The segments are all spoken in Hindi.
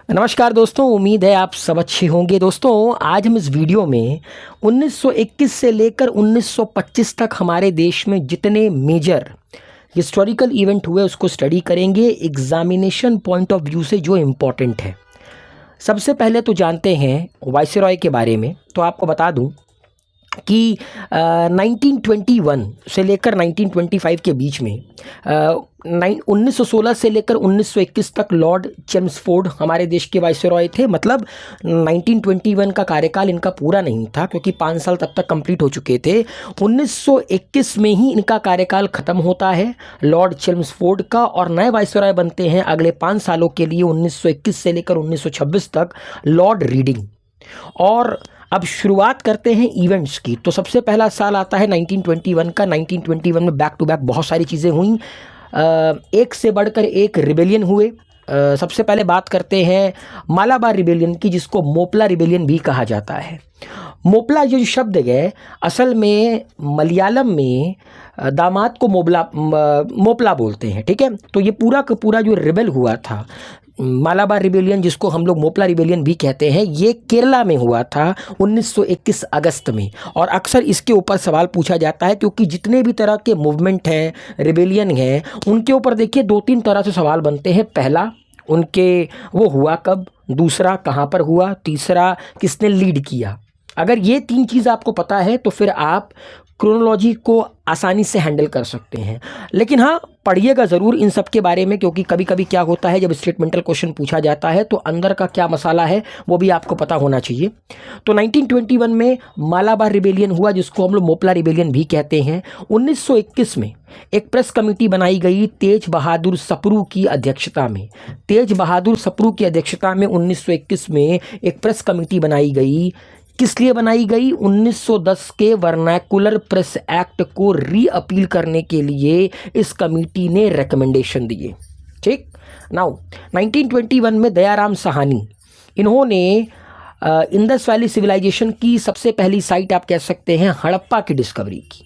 नमस्कार दोस्तों, उम्मीद है आप सब अच्छे होंगे। दोस्तों, आज हम इस वीडियो में 1921 से लेकर 1925 तक हमारे देश में जितने मेजर हिस्टोरिकल इवेंट हुए उसको स्टडी करेंगे एग्जामिनेशन पॉइंट ऑफ व्यू से जो इम्पोर्टेंट है। सबसे पहले तो जानते हैं वायसरॉय के बारे में। तो आपको बता दूं कि 1921 से लेकर 1925 के बीच में 1916 से लेकर 1921 तक लॉर्ड चेम्सफोर्ड हमारे देश के वायसरॉय थे। मतलब 1921 का कार्यकाल इनका पूरा नहीं था क्योंकि 5 साल तब तक कंप्लीट हो चुके थे। 1921 में ही इनका कार्यकाल ख़त्म होता है लॉर्ड चेम्सफोर्ड का, और नए वायसरॉय बनते हैं अगले 5 सालों के लिए 1921 से लेकर 1926 तक लॉर्ड रीडिंग। और अब शुरुआत करते हैं इवेंट्स की। तो सबसे पहला साल आता है 1921 का। 1921 में बैक टू बैक बहुत सारी चीज़ें हुई, एक से बढ़कर एक रिबेलियन हुए। सबसे पहले बात करते हैं मालाबार रिबेलियन की, जिसको मोपला रिबेलियन भी कहा जाता है। मोपला जो शब्द है असल में मलयालम में दामाद को मोपला बोलते हैं, ठीक है। तो ये पूरा का पूरा जो रिबेल हुआ था मालाबार रिबेलियन, जिसको हम लोग मोपला रिबेलियन भी कहते हैं, ये केरला में हुआ था 1921 अगस्त में। और अक्सर इसके ऊपर सवाल पूछा जाता है क्योंकि जितने भी तरह के मूवमेंट हैं, रिबेलियन हैं, उनके ऊपर देखिए 2-3 तरह से सवाल बनते हैं। पहला, उनके वो हुआ कब, दूसरा कहाँ पर हुआ, तीसरा किसने लीड किया। अगर ये 3 चीज़ आपको पता है तो फिर आप क्रोनोलॉजी को आसानी से हैंडल कर सकते हैं। लेकिन हाँ, पढ़िएगा ज़रूर इन सब के बारे में, क्योंकि कभी कभी क्या होता है जब स्टेटमेंटल क्वेश्चन पूछा जाता है तो अंदर का क्या मसाला है वो भी आपको पता होना चाहिए। तो 1921 में मालाबार रिबेलियन हुआ, जिसको हम लोग मोपला रिबेलियन भी कहते हैं। 1921 में एक प्रेस कमेटी बनाई गई तेज बहादुर सप्रू की अध्यक्षता में। तेज बहादुर सप्रू की अध्यक्षता में 1921 में एक प्रेस कमेटी बनाई गई। किस लिए बनाई गई? 1910 के वर्नाकुलर प्रेस एक्ट को री अपील करने के लिए इस कमेटी ने रिकमेंडेशन दिए। ठीक। नाउ 1921 में दयाराम साहनी, इन्होंने इंडस वैली सिविलाइजेशन की सबसे पहली साइट आप कह सकते हैं हड़प्पा की डिस्कवरी की।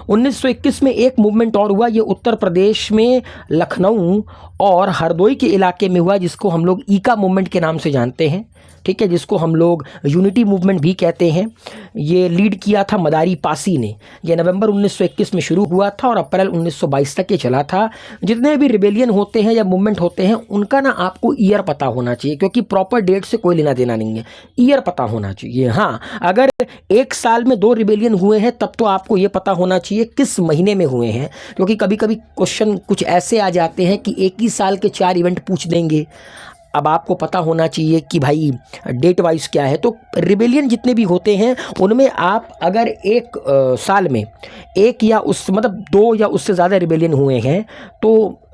1921 में एक मूवमेंट और हुआ, ये उत्तर प्रदेश में लखनऊ और हरदोई के इलाके में हुआ, जिसको हम लोग ईका मूवमेंट के नाम से जानते हैं, ठीक है, जिसको हम लोग यूनिटी मूवमेंट भी कहते हैं। ये लीड किया था मदारी पासी ने। ये नवंबर 1921 में शुरू हुआ था और अप्रैल 1922 तक ये चला था। जितने भी रिबेलियन होते हैं या मूवमेंट होते हैं उनका ना आपको ईयर पता होना चाहिए, क्योंकि प्रॉपर डेट से कोई लेना देना नहीं है, ईयर पता होना चाहिए। हाँ, अगर एक साल में 2 रिबेलियन हुए हैं तब तो आपको ये पता होना चाहिए किस महीने में हुए हैं, क्योंकि कभी कभी क्वेश्चन कुछ ऐसे आ जाते हैं कि एक ही साल के 4 इवेंट पूछ देंगे। अब आपको पता होना चाहिए कि भाई डेट वाइज क्या है। तो रिबेलियन जितने भी होते हैं उनमें आप अगर एक साल में एक या उस मतलब 2 या उससे ज़्यादा रिबेलियन हुए हैं तो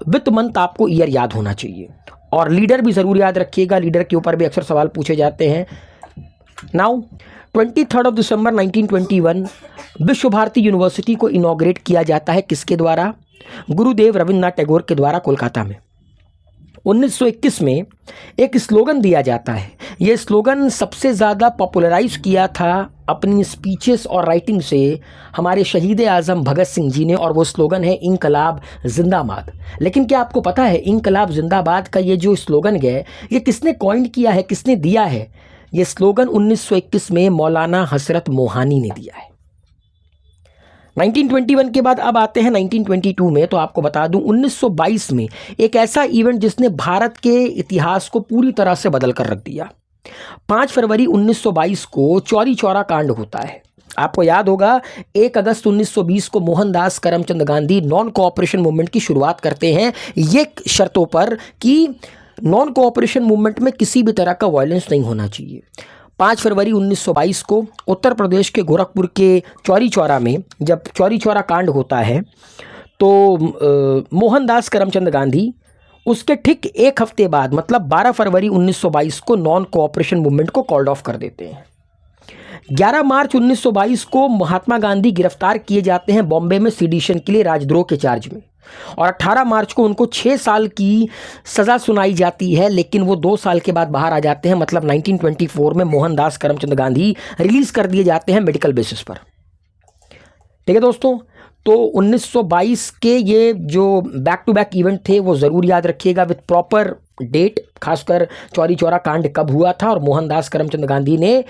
विथ मंथ आपको ईयर याद होना चाहिए। और लीडर भी ज़रूर याद रखिएगा, लीडर के ऊपर भी अक्सर सवाल पूछे जाते हैं। नाउ 23 दिसंबर 1921 विश्व भारती यूनिवर्सिटी को इनॉग्रेट किया जाता है। किसके द्वारा? गुरुदेव रविन्द्रनाथ टैगोर के द्वारा, कोलकाता में। 1921 में एक स्लोगन दिया जाता है। ये स्लोगन सबसे ज़्यादा पॉपुलराइज किया था अपनी स्पीचेस और राइटिंग से हमारे शहीद आज़म भगत सिंह जी ने, और वो स्लोगन है इंकलाब जिंदाबाद। लेकिन क्या आपको पता है इंकलाब जिंदाबाद का ये जो स्लोगन है ये किसने कॉइन किया है, किसने दिया है? ये स्लोगन 1921 में मौलाना हसरत मोहानी ने दिया है। 1921 के बाद अब आते हैं 1922 में। तो आपको बता दूं 1922 में एक ऐसा इवेंट जिसने भारत के इतिहास को पूरी तरह से बदल कर रख दिया। 5 फरवरी 1922 को चौरी चौरा कांड होता है। आपको याद होगा 1 अगस्त 1920 को Mohandas Karamchand Gandhi non cooperation movement की शुरुआत करते हैं, ये शर्तों पर कि नॉन कोऑपरेशन मूवमेंट में किसी भी तरह का वायलेंस नहीं होना चाहिए। 5 फरवरी 1922 को उत्तर प्रदेश के गोरखपुर के चौरी चौरा में जब चौरी चौरा कांड होता है तो मोहनदास करमचंद गांधी उसके ठीक 1 हफ्ते बाद मतलब 12 फरवरी 1922 को नॉन कोऑपरेशन मूवमेंट को कॉल्ड ऑफ कर देते हैं। 11 मार्च 1922 को महात्मा गांधी गिरफ्तार किए जाते हैं बॉम्बे में सीडिशन के लिए राजद्रोह के चार्ज में, और 18 मार्च को उनको 6 साल की सज़ा सुनाई जाती है, लेकिन वो 2 साल के बाद बाहर आ जाते हैं। मतलब 1924 में मोहनदास करमचंद गांधी रिलीज़ कर दिए जाते हैं मेडिकल बेसिस पर। ठीक है दोस्तों, तो 1922 के ये जो बैक टू बैक इवेंट थे वो ज़रूर याद रखिएगा विथ प्रॉपर डेट, खासकर चौरी चौरा कांड कब हुआ था और मोहनदास करमचंद गांधी ने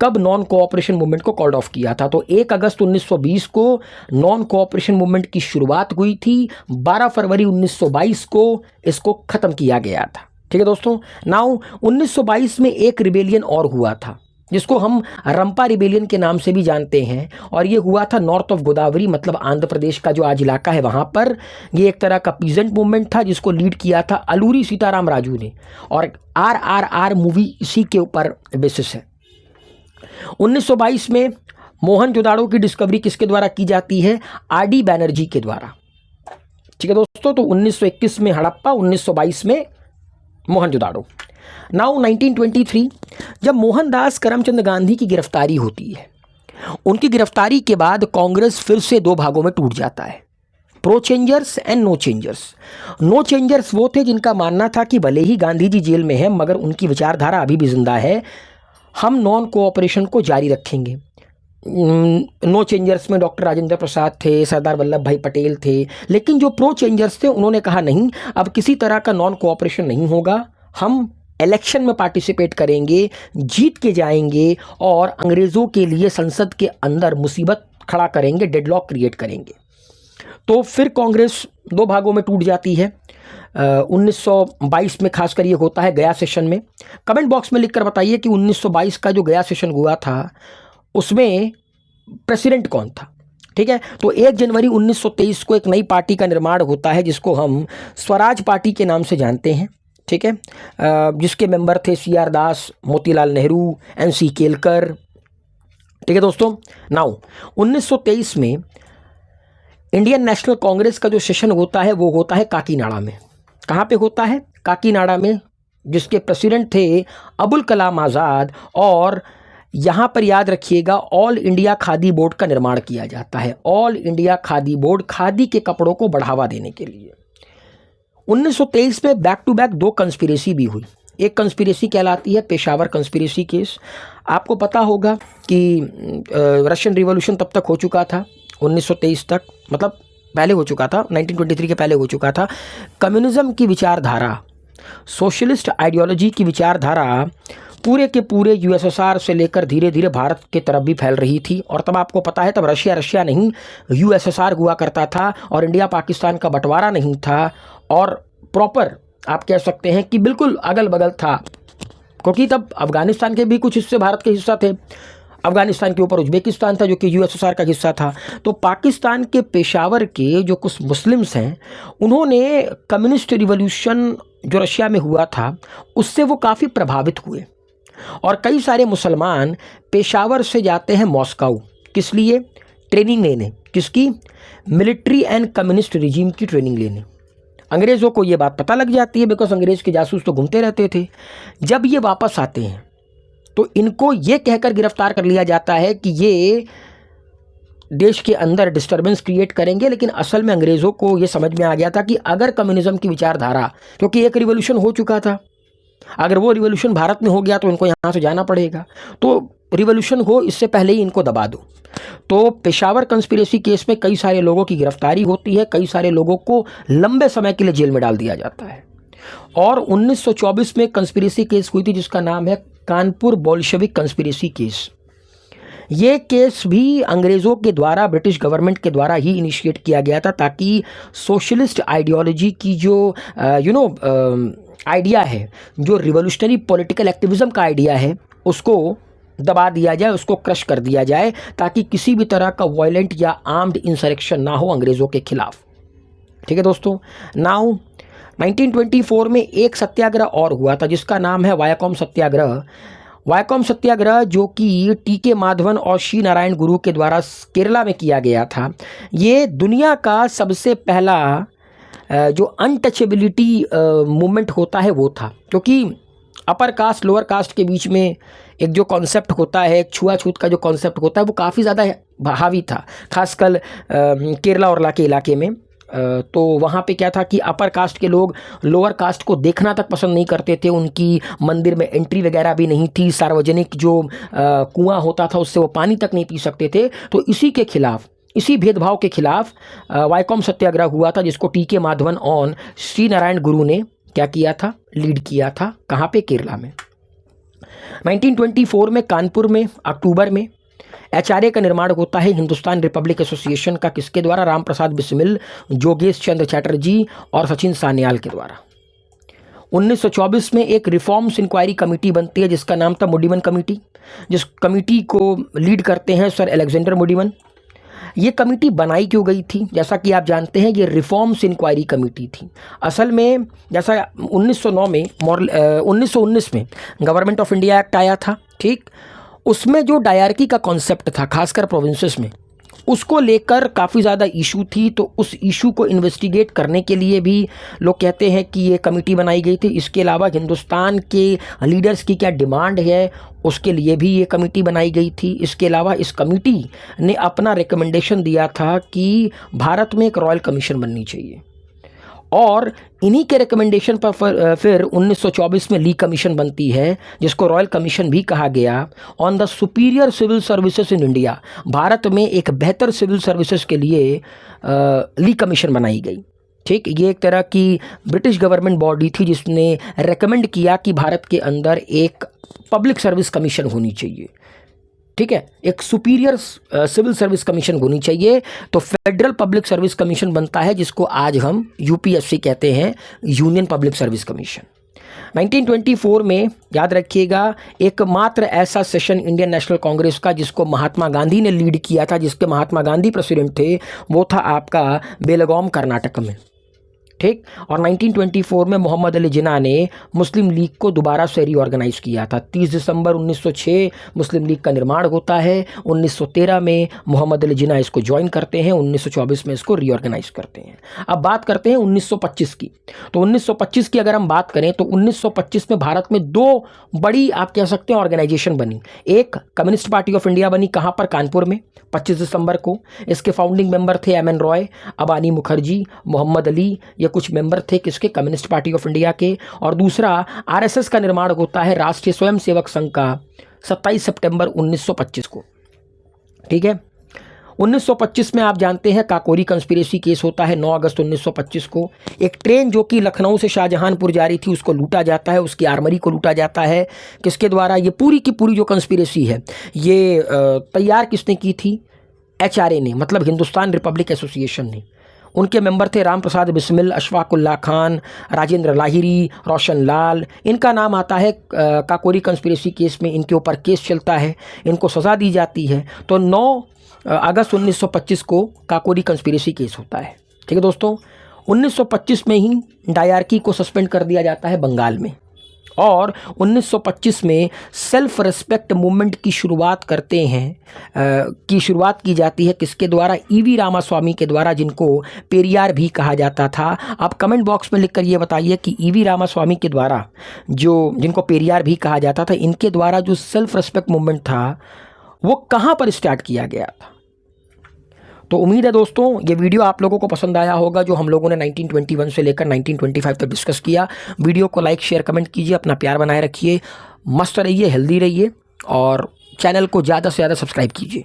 कब नॉन कोऑपरेशन मूवमेंट को कॉल्ड ऑफ किया था। तो 1 अगस्त 1920 को नॉन कोऑपरेशन मूवमेंट की शुरुआत हुई थी, 12 फरवरी 1922 को इसको ख़त्म किया गया था। ठीक है दोस्तों। नाउ 1922 में एक रिबेलियन और हुआ था जिसको हम रंपा रिबेलियन के नाम से भी जानते हैं, और ये हुआ था नॉर्थ ऑफ गोदावरी, मतलब आंध्र प्रदेश का जो आज इलाका है वहाँ पर। ये एक तरह का पीजेंट मूवमेंट था जिसको लीड किया था अलूरी सीताराम राजू ने, और RRR मूवी इसी के ऊपर बेसिस है। 1922 में मोहनजोदाड़ो की डिस्कवरी किसके द्वारा की जाती है? RD बैनर्जी के द्वारा। ठीक है दोस्तों। तो 1921 में हड़प्पा, 1922 में मोहनजोदाड़ो। नाउ 1923 जब मोहनदास करमचंद गांधी की गिरफ्तारी होती है, उनकी गिरफ्तारी के बाद कांग्रेस फिर से 2 भागों में टूट जाता है, pro changers and no changers. No changers वो थे जिनका मानना था कि भले ही गांधी जी जेल में हैं मगर उनकी विचारधारा अभी भी जिंदा है, हम नॉन कोऑपरेशन को जारी रखेंगे। नो चेंजर्स में डॉक्टर राजेंद्र प्रसाद थे, सरदार वल्लभ भाई पटेल थे। लेकिन जो प्रो चेंजर्स थे उन्होंने कहा नहीं, अब किसी तरह का नॉन कोऑपरेशन नहीं होगा, हम इलेक्शन में पार्टिसिपेट करेंगे, जीत के जाएंगे और अंग्रेज़ों के लिए संसद के अंदर मुसीबत खड़ा करेंगे, डेडलॉक क्रिएट करेंगे। तो फिर कांग्रेस 2 भागों में टूट जाती है। 1922 में खासकर ये होता है गया सेशन में। कमेंट बॉक्स में लिखकर बताइए कि 1922 का जो गया सेशन हुआ था उसमें प्रेसिडेंट कौन था। ठीक है। तो 1 जनवरी 1923 को एक नई पार्टी का निर्माण होता है जिसको हम स्वराज पार्टी के नाम से जानते हैं। ठीक है। जिसके मेंबर थे CR दास, मोतीलाल नेहरू, NC केलकर। ठीक है दोस्तों। नाउ 1923 में इंडियन नेशनल कांग्रेस का जो सेशन होता है वो होता है काकीनाडा में। कहाँ पे होता है? काकीनाडा में, जिसके प्रेसिडेंट थे अबुल कलाम आज़ाद। और यहाँ पर याद रखिएगा ऑल इंडिया खादी बोर्ड का निर्माण किया जाता है। All India khadi board, khadi के कपड़ों को बढ़ावा देने के लिए। 1923 में बैक टू बैक 2 कंस्पिरेसी भी हुई। एक कंस्पिरेसी कहलाती है पेशावर कंस्पिरेसी केस। आपको पता होगा कि रशियन रिवॉल्यूशन तब तक हो चुका था 1923 तक, मतलब पहले हो चुका था, 1923 के पहले हो चुका था। कम्युनिज्म की विचारधारा, सोशलिस्ट आइडियोलॉजी की विचारधारा पूरे के पूरे USSR से लेकर धीरे धीरे भारत के तरफ भी फैल रही थी। और तब आपको पता है तब रशिया नहीं USSR हुआ करता था और इंडिया पाकिस्तान का बंटवारा नहीं था, और प्रॉपर आप कह सकते हैं कि बिल्कुल अगल बगल था, क्योंकि तब अफ़गानिस्तान के भी कुछ हिस्से भारत के हिस्सा थे। अफ़गानिस्तान के ऊपर उज़्बेकिस्तान था जो कि USSR का हिस्सा था। तो पाकिस्तान के पेशावर के जो कुछ मुस्लिम्स हैं उन्होंने कम्युनिस्ट रिवॉल्यूशन जो रशिया में हुआ था उससे वो काफ़ी प्रभावित हुए, और कई सारे मुसलमान पेशावर से जाते हैं मॉस्को। किस लिए? ट्रेनिंग लेने। किसकी? मिलिट्री एंड कम्युनिस्ट रिजीम की ट्रेनिंग लेने। अंग्रेज़ों को ये बात पता लग जाती है, बिकॉज अंग्रेज़ के जासूस तो घूमते रहते थे। जब ये वापस आते हैं तो इनको ये कहकर गिरफ्तार कर लिया जाता है कि ये देश के अंदर डिस्टर्बेंस क्रिएट करेंगे। लेकिन असल में अंग्रेज़ों को ये समझ में आ गया था कि अगर कम्युनिज्म की विचारधारा, क्योंकि एक रिवॉल्यूशन हो चुका था, अगर वो रिवॉल्यूशन भारत में हो गया तो इनको यहाँ से जाना पड़ेगा, तो रिवॉल्यूशन हो इससे पहले ही इनको दबा दो। तो पेशावर कंस्पिरेसी केस में कई सारे लोगों की गिरफ्तारी होती है, कई सारे लोगों को लंबे समय के लिए जेल में डाल दिया जाता है। और 1924 में कंस्पिरेसी केस हुई थी जिसका नाम है कानपुर बोल्शेविक कंस्पिरेसी केस। ये केस भी अंग्रेज़ों के द्वारा, ब्रिटिश गवर्नमेंट के द्वारा ही इनिशिएट किया गया था, ताकि सोशलिस्ट आइडियोलॉजी की जो आइडिया है, जो रिवोल्यूशनरी पॉलिटिकल एक्टिविज़म का आइडिया है, उसको दबा दिया जाए, उसको क्रश कर दिया जाए, ताकि किसी भी तरह का वायलेंट या आर्म्ड इंसरेक्शन ना हो अंग्रेज़ों के खिलाफ। ठीक है दोस्तों। नाउ 1924 में एक सत्याग्रह और हुआ था जिसका नाम है वायाकॉम सत्याग्रह। वायाकॉम सत्याग्रह जो कि TK माधवन और श्री नारायण गुरु के द्वारा केरला में किया गया था। ये दुनिया का सबसे पहला जो अनटचेबिलिटी मूवमेंट होता है वो था, क्योंकि अपर कास्ट लोअर कास्ट के बीच में एक जो कॉन्सेप्ट होता है, एक छुआछूत का जो कॉन्सेप्ट होता है, वो काफ़ी ज़्यादा हावी था, खासकर केरला और के इलाके में। तो वहाँ पे क्या था कि अपर कास्ट के लोग लोअर कास्ट को देखना तक पसंद नहीं करते थे, उनकी मंदिर में एंट्री वगैरह भी नहीं थी, सार्वजनिक जो कुआं होता था उससे वो पानी तक नहीं पी सकते थे। तो इसी के खिलाफ, इसी भेदभाव के खिलाफ वायाकॉम सत्याग्रह हुआ था, जिसको TK माधवन और श्री नारायण गुरु ने क्या किया था, लीड किया था। कहाँ पे, केरला में। 1924 में कानपुर में अक्टूबर में HRA का निर्माण होता है, हिंदुस्तान रिपब्लिक एसोसिएशन का। किसके द्वारा, राम प्रसाद बिस्मिल, जोगेश चंद्र चैटर्जी और सचिन सान्याल के द्वारा। 1924 में एक रिफॉर्म्स इंक्वायरी कमेटी बनती है जिसका नाम था मुडिमन कमेटी, जिस कमेटी को लीड करते हैं सर अलेक्जेंडर मुडिमन। ये कमेटी बनाई क्यों गई थी, जैसा कि आप जानते हैं ये रिफॉर्म्स इंक्वायरी कमेटी थी। असल में जैसा 1909 में 1919 में गवर्नमेंट ऑफ इंडिया एक्ट आया था, ठीक, उसमें जो डायरकी का कॉन्सेप्ट था खासकर प्रोविंसेस में, उसको लेकर काफ़ी ज़्यादा इशू थी। तो उस इशू को इन्वेस्टिगेट करने के लिए भी लोग कहते हैं कि ये कमेटी बनाई गई थी। इसके अलावा हिंदुस्तान के लीडर्स की क्या डिमांड है उसके लिए भी ये कमेटी बनाई गई थी। इसके अलावा इस कमेटी ने अपना रिकमेंडेशन दिया था कि भारत में एक रॉयल कमीशन बननी चाहिए, और इन्हीं के रिकमेंडेशन पर फिर 1924 में ली कमीशन बनती है, जिसको रॉयल कमीशन भी कहा गया, on the superior civil services in India. Bharat में एक बेहतर सिविल सर्विसेज के लिए ली कमीशन बनाई गई, ठीक। ये एक तरह की ब्रिटिश गवर्नमेंट बॉडी थी जिसने रेकमेंड किया कि भारत के अंदर एक पब्लिक सर्विस कमीशन होनी चाहिए, ठीक है, एक सुपीरियर सिविल सर्विस कमीशन होनी चाहिए। तो फेडरल पब्लिक सर्विस कमीशन बनता है, जिसको आज हम UPSC कहते हैं, यूनियन पब्लिक सर्विस कमीशन। 1924 में याद रखिएगा एकमात्र ऐसा सेशन इंडियन नेशनल कांग्रेस का जिसको महात्मा गांधी ने लीड किया था, जिसके महात्मा गांधी प्रेसिडेंट थे, वो था आपका बेलगाम कर्नाटक में, ठीक। और 1924 में मोहम्मद अली जिन्ना ने मुस्लिम लीग को दोबारा से रीऑर्गेनाइज किया था। 30 दिसंबर 1906 मुस्लिम लीग का निर्माण होता है। 1913 में मोहम्मद अली जिन्ना इसको ज्वाइन करते हैं, 1924 में इसको रीऑर्गेनाइज करते हैं। अब बात करते हैं 1925 की। तो 1925 की अगर हम बात करें तो 1925 में भारत में दो बड़ी, आप कह सकते हैं, ऑर्गेनाइजेशन बनी। एक कम्युनिस्ट पार्टी ऑफ इंडिया बनी, कहाँ पर, कानपुर में, 25 दिसंबर को। इसके फाउंडिंग मेंबर थे MN रॉय, अबानी मुखर्जी, मोहम्मद अली, ये कुछ मेंबर थे किसके, कम्युनिस्ट पार्टी ऑफ इंडिया के। और दूसरा RSS का निर्माण होता है, राष्ट्रीय स्वयंसेवक संघ का, 27 सितंबर 1925 को, ठीक है। 1925 में आप जानते हैं काकोरी कंस्पिरेसी केस होता है 9 अगस्त 1925 को। एक ट्रेन जो कि लखनऊ से शाहजहांपुर जा रही थी उसको लूटा जाता है, उसकी आर्मरी को लूटा जाता है। किसके द्वारा, ये पूरी की पूरी जो कंस्पिरेसी है ये तैयार किसने की थी, HRA ने, मतलब हिंदुस्तान रिपब्लिक एसोसिएशन ने। उनके मेंबर थे राम प्रसाद बिस्मिल, अशफाकुल्ला खान, राजेंद्र लाहिरी, रोशन लाल। इनका नाम आता है काकोरी कंस्पिरेसी केस में, इनके ऊपर केस चलता है, इनको सज़ा दी जाती है। तो 9 अगस्त 1925 को काकोरी कंस्पिरेसी केस होता है, ठीक है दोस्तों। 1925 में ही डायरकी को सस्पेंड कर दिया जाता है बंगाल में, और 1925 में सेल्फ रेस्पेक्ट मूवमेंट की शुरुआत की जाती है। किसके द्वारा, EV रामास्वामी के द्वारा, जिनको पेरियार भी कहा जाता था। आप कमेंट बॉक्स में लिखकर ये बताइए कि EV रामास्वामी के द्वारा, जिनको पेरियार भी कहा जाता था, इनके द्वारा जो सेल्फ रेस्पेक्ट मूवमेंट था वो कहाँ पर स्टार्ट किया गया था। तो उम्मीद है दोस्तों ये वीडियो आप लोगों को पसंद आया होगा, जो हम लोगों ने 1921 से लेकर 1925 तक डिस्कस किया। वीडियो को लाइक, शेयर, कमेंट कीजिए, अपना प्यार बनाए रखिए, मस्त रहिए, हेल्दी रहिए, और चैनल को ज़्यादा से ज़्यादा सब्सक्राइब कीजिए।